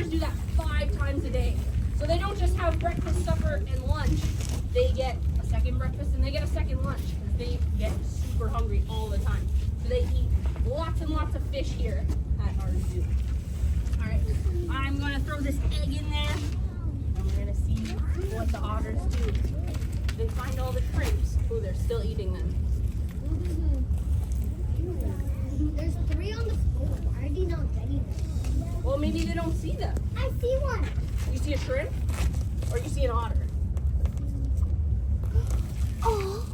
otters do that 5 times a day. So they don't just have breakfast, supper, and lunch. They get a second breakfast and they get a second lunch because they get super hungry all the time. So they eat lots and lots of fish here at our zoo. All right, I'm gonna throw this egg in there and we're gonna see what the otters do. They find all the shrimps. Oh, they're still eating them. There's 3 on the floor. Why are they not getting them? Well, maybe they don't see them. I see one. You see a shrimp or you see an otter? Oh.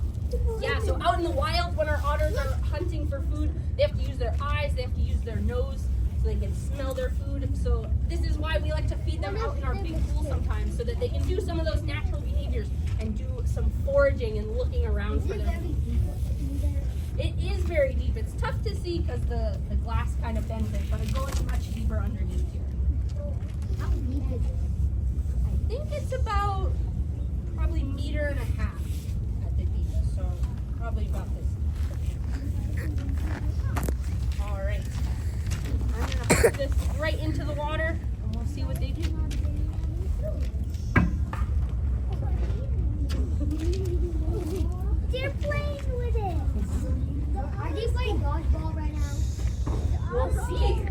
Yeah, so out in the wild when our otters are hunting for food, they have to use their eyes, they have to use their nose so they can smell their food. So this is why we like to feed them out in our big pool sometimes so that they can do some of those natural behaviors and do some foraging and looking around for their food. It is very deep. It's tough to see because the glass kind of bends it, but it goes much deeper underneath here. How deep is it? I think it's about probably 1.5 meters at the deepest, so probably about this. All right, I'm gonna put this right into the water and we'll see what they do. They're playing with it. Are they playing dodgeball right now? We'll see.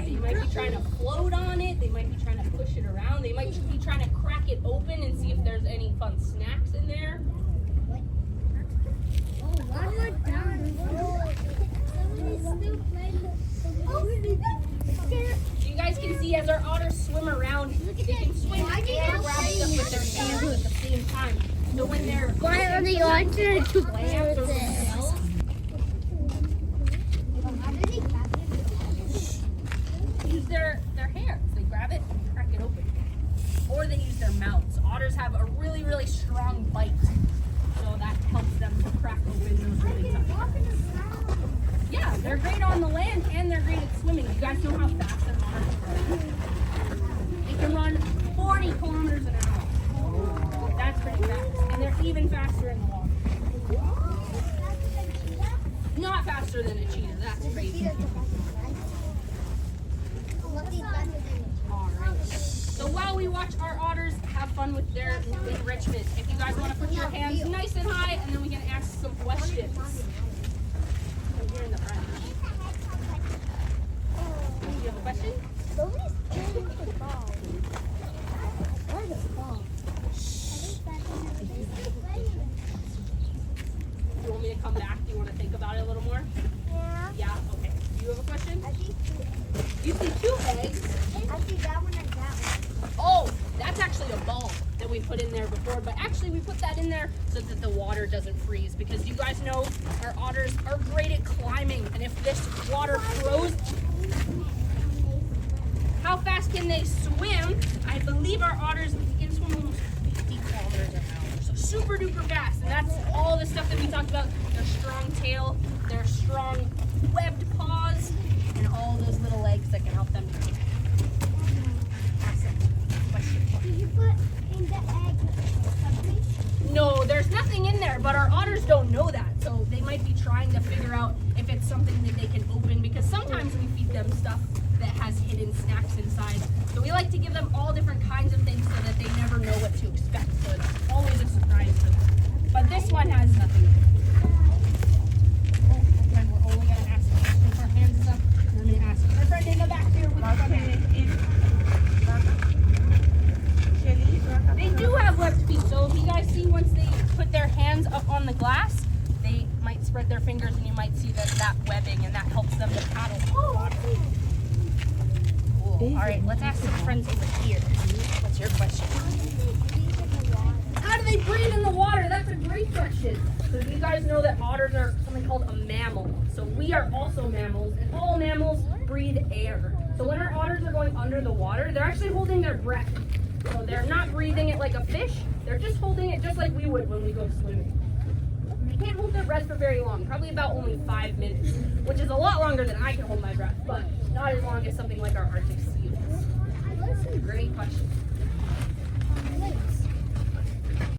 They might be trying to float on it. They might be trying to push it around. They might be trying to crack it open and see if there's any fun snacks in there. Oh, one more down. Somebody's still playing. You guys can see as our otters swim around, they can swim and grab stuff with their hands at the same time. So when they're Why are the otters to play plants or with it? shells, use their hands. They grab it and crack it open. Or they use their mouths. Otters have a really, really strong bite. So that helps them to crack open those really tough shells. Yeah, they're great on the land and they're great at swimming. You guys know how fast an otter can run? They can run 40 kilometers an hour. That's pretty fast. And they're even faster in the water. Not faster than a cheetah. That's crazy. Alright. So while we watch our otters have fun with their enrichment, if you guys want to put your hands nice and high, and then we can ask some questions. Right here in the front. Do you have a question? Nobody's playing with the ball. Where's the ball? Do you want me to come back? Do you want to think about it a little more? Yeah. Yeah? Okay. Do you have a question? I see 2. You see 2 eggs. I see that one and that one. Oh, that's actually a ball that we put in there before, but actually we put that in there so that the water doesn't freeze because you guys know our otters are great at climbing, and if this water froze, how fast can they swim? I believe our otters can swim almost 50 kilometers an hour, so super duper fast, and that's all the stuff that we talked about, their strong tail, their strong webbed paws, and all those little legs that can help them to Did you put in the egg something? No, there's nothing in there, but our otters don't know that. So they might be trying to figure out if it's something that they can open because sometimes we feed them stuff that has hidden snacks inside. So we like to give them all different kinds of things so that they never know what to expect. So it's always a surprise for them. But this one has nothing in it. Oh, again, we're only going to ask questions. Our hands is up. We're going to ask our friend in the back here with the hand. They do have webbed feet, so if you guys see once they put their hands up on the glass, they might spread their fingers and you might see that webbing, and that helps them to paddle through the water. Cool. All right, let's ask some friends over here. What's your question? How do they breathe in the water? That's a great question. So you guys know that otters are something called a mammal. So we are also mammals, and all mammals breathe air. So when our otters are going under the water, they're actually holding their breath. So they're not breathing it like a fish. They're just holding it just like we would when we go swimming. They can't hold their breath for very long, probably about only 5 minutes, which is a lot longer than I can hold my breath, but not as long as something like our Arctic sea is. Great question.